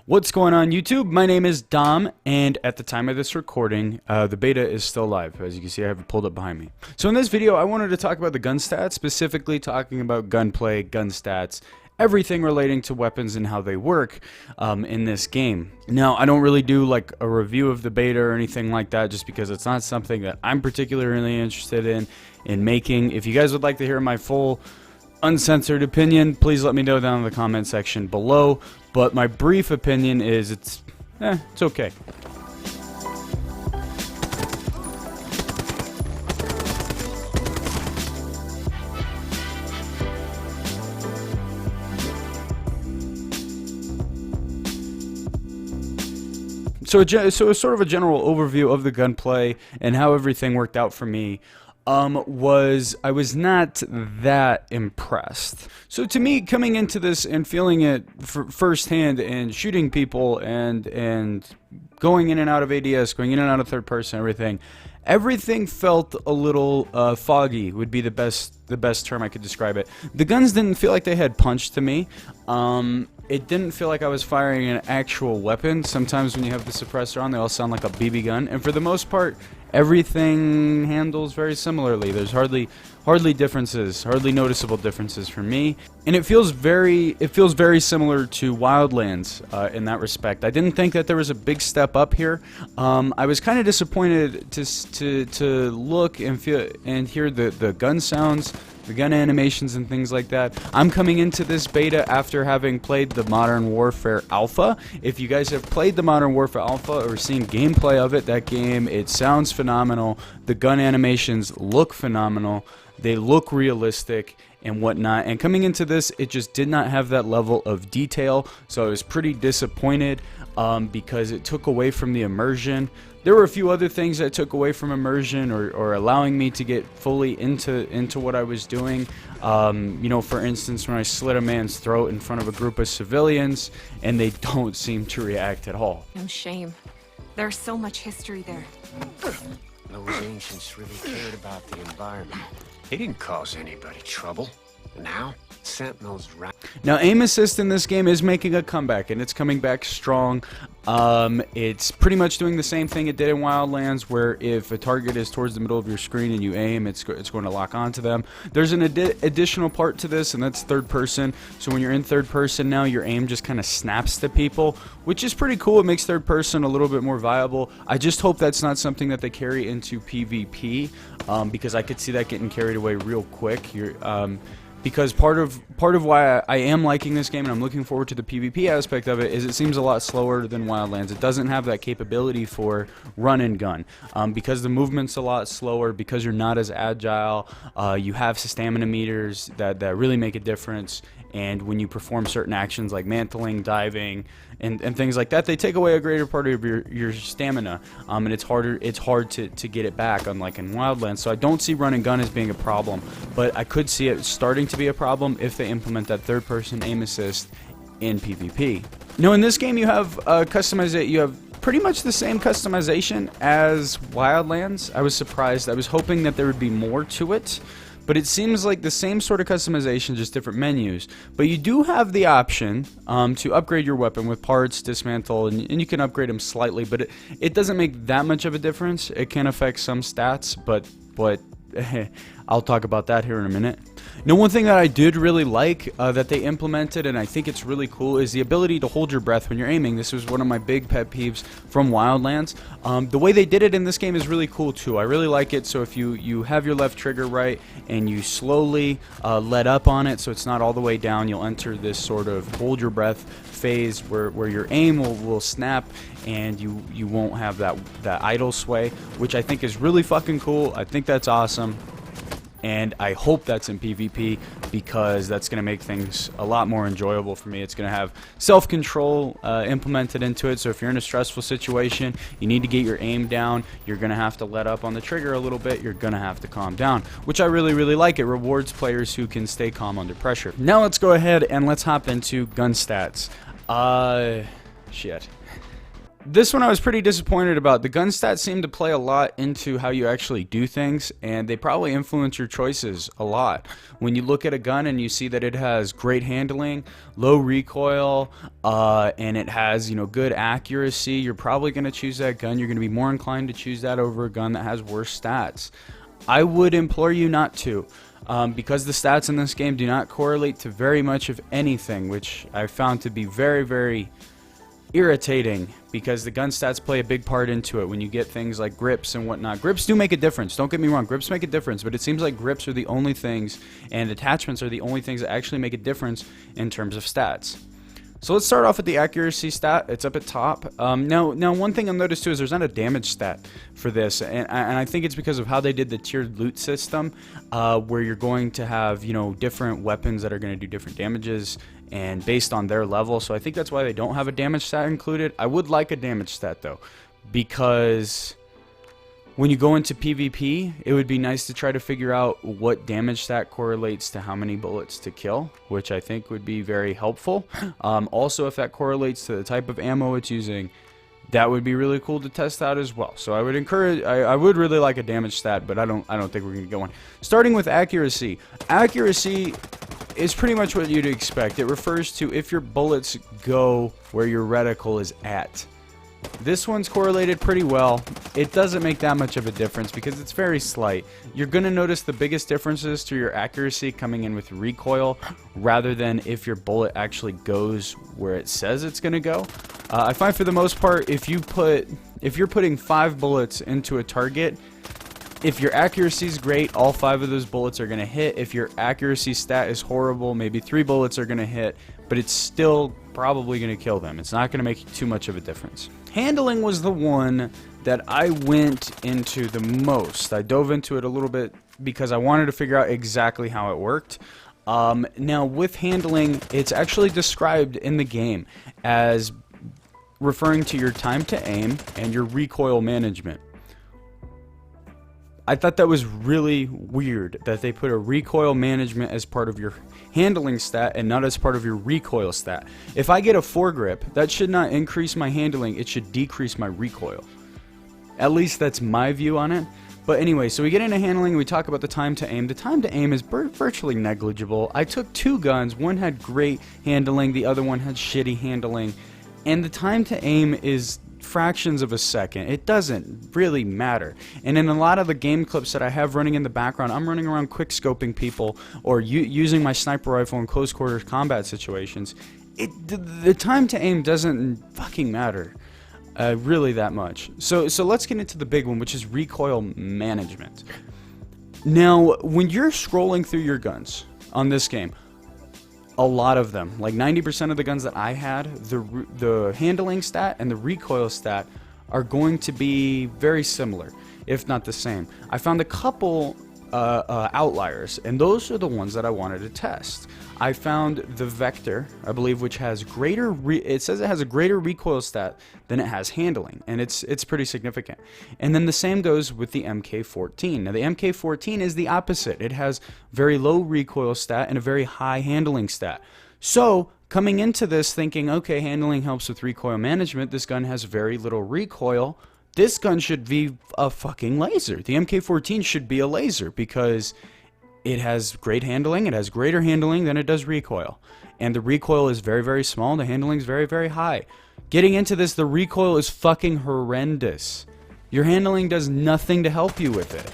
What's going on YouTube? My name is Dom, and at the time of this recording, the beta is still live. As you can see, I have it pulled up behind me. So in this video, I wanted to talk about the gun stats, specifically talking about gunplay, gun stats, everything relating to weapons and how they work in this game. Now, I don't really do like a review of the beta or anything like that, just because it's not something that I'm particularly interested in making. If you guys would like to hear my full uncensored opinion, please let me know down in the comment section below. But my brief opinion is it's okay. So sort of a general overview of the gunplay and how everything worked out for me. I was not that impressed. So to me, coming into this and feeling it firsthand and shooting people and going in and out of ADS, going in and out of third person, everything felt a little foggy would be the best term I could describe it. The guns didn't feel like they had punch to me. It didn't feel like I was firing an actual weapon. Sometimes when you have the suppressor on, they all sound like a BB gun, and for the most part, everything handles very similarly. There's hardly differences, hardly noticeable differences for me, and it feels very similar to Wildlands in that respect. I didn't think that there was a big step up here. I was kind of disappointed to look and feel and hear the gun sounds, the gun animations and things like that. I'm coming into this beta after having played the Modern Warfare Alpha. If you guys have played the Modern Warfare Alpha or seen gameplay of it, that game, it sounds phenomenal. The gun animations look phenomenal. They look realistic and whatnot. And coming into this, it just did not have that level of detail. So I was pretty disappointed because it took away from the immersion. There were a few other things that took away from immersion or allowing me to get fully into what I was doing. You know, for instance, when I slit a man's throat in front of a group of civilians and they don't seem to react at all. No shame. There's so much history there. Those ancients really cared about the environment. They didn't cause anybody trouble. Now, Sentinels right. Now, aim assist in this game is making a comeback, and it's coming back strong. It's pretty much doing the same thing it did in Wildlands, where if a target is towards the middle of your screen and you aim, it's going to lock onto them. There's an additional part to this, and that's third person. So when you're in third person now, your aim just kind of snaps to people, which is pretty cool. It makes third person a little bit more viable. I just hope that's not something that they carry into PvP, because I could see that getting carried away real quick. Because part of why I am liking this game and I'm looking forward to the PvP aspect of it is it seems a lot slower than Wildlands. It doesn't have that capability for run and gun. Because the movement's a lot slower, because you're not as agile, you have stamina meters that really make a difference. And when you perform certain actions like mantling, diving, and things like that, they take away a greater part of your stamina, and it's hard to get it back, unlike in Wildlands. So I don't see run and gun as being a problem, but I could see it starting to be a problem if they implement that third-person aim assist in PvP. Now, in this game, you have You have pretty much the same customization as Wildlands. I was surprised. I was hoping that there would be more to it. But it seems like the same sort of customization, just different menus. But you do have the option to upgrade your weapon with parts, dismantle, and you can upgrade them slightly. But it doesn't make that much of a difference. It can affect some stats, but I'll talk about that here in a minute. Now, one thing that I did really like that they implemented, and I think it's really cool, is the ability to hold your breath when you're aiming. This was one of my big pet peeves from Wildlands. The way they did it in this game is really cool too. I really like it. So if you have your left trigger right and you slowly let up on it so it's not all the way down, you'll enter this sort of hold your breath phase where your aim will snap and you won't have that idle sway, which I think is really fucking cool. I think that's awesome. And I hope that's in PvP, because that's going to make things a lot more enjoyable for me. It's going to have self-control implemented into it. So if you're in a stressful situation, you need to get your aim down, you're going to have to let up on the trigger a little bit. You're going to have to calm down, which I really like. It rewards players who can stay calm under pressure. Now let's go ahead and let's hop into gun stats. Shit. This one I was pretty disappointed about. The gun stats seem to play a lot into how you actually do things, and they probably influence your choices a lot. When you look at a gun and you see that it has great handling, low recoil, and it has, good accuracy, you're probably going to choose that gun. You're going to be more inclined to choose that over a gun that has worse stats. I would implore you not to. Because the stats in this game do not correlate to very much of anything, which I found to be very, very irritating, because the gun stats play a big part into it when you get things like grips and whatnot. Grips do make a difference, don't get me wrong, grips make a difference, but it seems like grips are the only things, and attachments are the only things that actually make a difference in terms of stats. So let's start off with the accuracy stat. It's up at top. Now one thing I've noticed too is there's not a damage stat for this, and I think it's because of how they did the tiered loot system, where you're going to have different weapons that are going to do different damages, and based on their level. So I think that's why they don't have a damage stat included. I would like a damage stat though, because when you go into PvP, it would be nice to try to figure out what damage stat correlates to how many bullets to kill, which I think would be very helpful. Also, if that correlates to the type of ammo it's using, that would be really cool to test out as well. So I would encourage, I would really like a damage stat, but I don't think we're gonna get one. Starting with accuracy. Accuracy is pretty much what you'd expect. It refers to if your bullets go where your reticle is at. This one's correlated pretty well. It doesn't make that much of a difference because it's very slight. You're going to notice the biggest differences to your accuracy coming in with recoil rather than if your bullet actually goes where it says it's going to go. I find for the most part, if you're putting 5 bullets into a target, if your accuracy is great, all 5 of those bullets are going to hit. If your accuracy stat is horrible, maybe 3 bullets are going to hit, but it's still probably going to kill them. It's not going to make too much of a difference. Handling was the one that I went into the most. I dove into it a little bit because I wanted to figure out exactly how it worked. Now, with handling, it's actually described in the game as referring to your time to aim and your recoil management. I thought that was really weird that they put a recoil management as part of your handling stat and not as part of your recoil stat. If I get a foregrip, that should not increase my handling, it should decrease my recoil. At least that's my view on it. But anyway, so we get into handling, we talk about the time to aim. The time to aim is virtually negligible. I took 2 guns, one had great handling, the other one had shitty handling, and the time to aim is fractions of a second. It doesn't really matter. And in a lot of the game clips that I have running in the background, I'm running around quick scoping people or using my sniper rifle in close quarters combat situations. The time to aim doesn't fucking matter really that much. So let's get into the big one, which is recoil management. Now, when you're scrolling through your guns on this game, a lot of them, like 90% of the guns that I had, the handling stat and the recoil stat are going to be very similar, if not the same. I found a couple outliers, and those are the ones that I wanted to test. I found the Vector, I believe, which has greater, it says it has a greater recoil stat than it has handling, and it's pretty significant. And then the same goes with the MK14. Now the MK14 is the opposite. It has very low recoil stat and a very high handling stat. So coming into this thinking, okay, handling helps with recoil management, this gun has very little recoil, this gun should be a fucking laser. The MK14 should be a laser because it has great handling, it has greater handling than it does recoil. And the recoil is very, very small, the handling is very, very high. Getting into this, the recoil is fucking horrendous. Your handling does nothing to help you with it.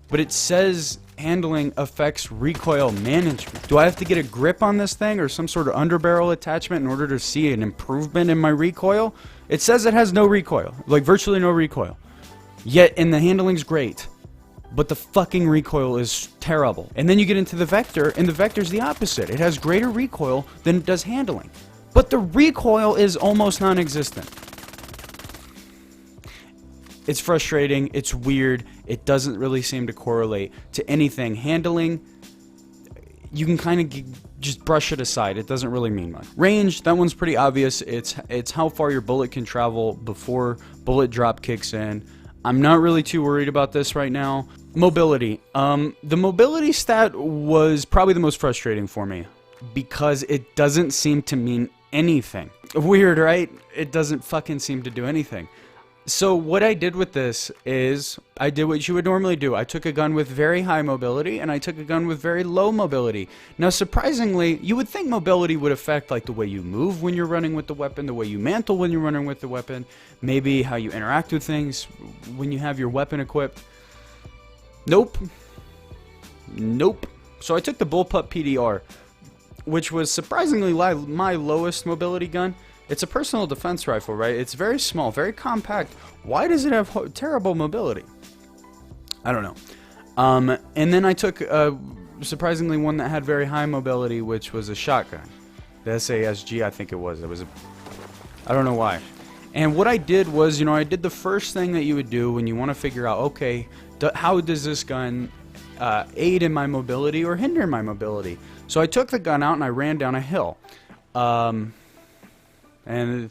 But it says handling affects recoil management. Do I have to get a grip on this thing or some sort of underbarrel attachment in order to see an improvement in my recoil? It says it has no recoil, like virtually no recoil. Yet, and the handling's great. But the fucking recoil is terrible. And then you get into the Vector, and the Vector's the opposite. It has greater recoil than it does handling. But the recoil is almost non-existent. It's frustrating, it's weird, it doesn't really seem to correlate to anything. Handling, you can kind of just brush it aside, it doesn't really mean much. Range, that one's pretty obvious. It's how far your bullet can travel before bullet drop kicks in. I'm not really too worried about this right now. Mobility. The mobility stat was probably the most frustrating for me because it doesn't seem to mean anything. Weird, right? It doesn't fucking seem to do anything. So what I did with this is I did what you would normally do. I took a gun with very high mobility and I took a gun with very low mobility. Now, surprisingly, you would think mobility would affect like the way you move when you're running with the weapon, the way you mantle when you're running with the weapon, maybe how you interact with things when you have your weapon equipped. Nope. Nope. So I took the Bullpup PDR, which was surprisingly my lowest mobility gun. It's a personal defense rifle, right? It's very small, very compact. Why does it have terrible mobility? I don't know. And then I took, surprisingly, one that had very high mobility, which was a shotgun. The SASG, I think it was. I don't know why. And what I did was, I did the first thing that you would do when you want to figure out, okay, how does this gun aid in my mobility or hinder my mobility? So I took the gun out and I ran down a hill. And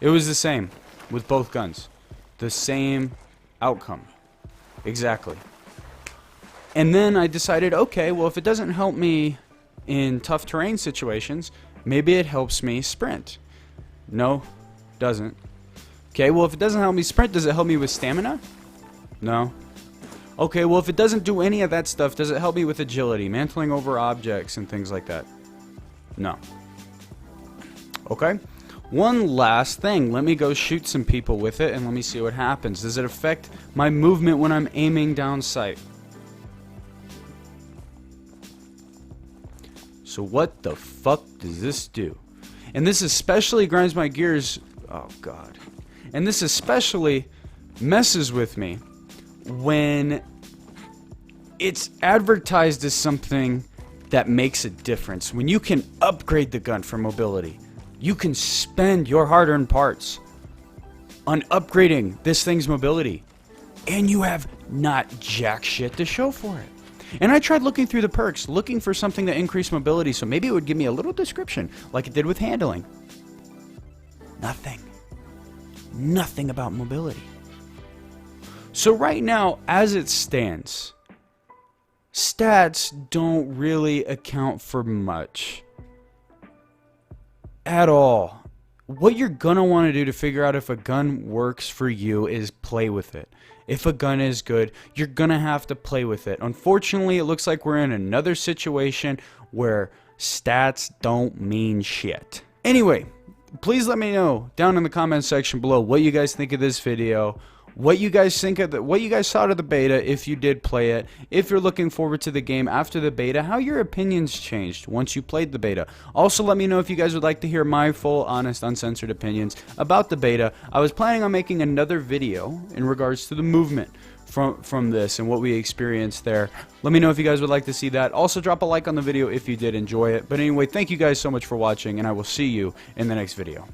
it was the same with both guns. The same outcome. Exactly. And then I decided, okay, well, if it doesn't help me in tough terrain situations, maybe it helps me sprint. No, doesn't. Okay, well, if it doesn't help me sprint, does it help me with stamina? No. Okay, well, if it doesn't do any of that stuff, does it help me with agility, mantling over objects and things like that? No. Okay. One last thing, let me go shoot some people with it and let me see what happens. Does it affect my movement when I'm aiming down sight? So what the fuck does this do? And this especially grinds my gears, oh god. And this especially messes with me when it's advertised as something that makes a difference. When you can upgrade the gun for mobility. You can spend your hard-earned parts on upgrading this thing's mobility, and you have not jack shit to show for it. And I tried looking through the perks, looking for something that increased mobility, so maybe it would give me a little description, like it did with handling. Nothing. Nothing about mobility. So right now, as it stands, stats don't really account for much. At all. What you're gonna want to do to figure out if a gun works for you is play with it. If a gun is good, you're gonna have to play with it. Unfortunately, it looks like we're in another situation where stats don't mean shit. Anyway, please let me know down in the comment section below what you guys think of this video. What you guys think of what you guys thought of the beta if you did play it, if you're looking forward to the game after the beta, how your opinions changed once you played the beta. Also, let me know if you guys would like to hear my full, honest, uncensored opinions about the beta. I was planning on making another video in regards to the movement from this and what we experienced there. Let me know if you guys would like to see that. Also, drop a like on the video if you did enjoy it. But anyway, thank you guys so much for watching, and I will see you in the next video.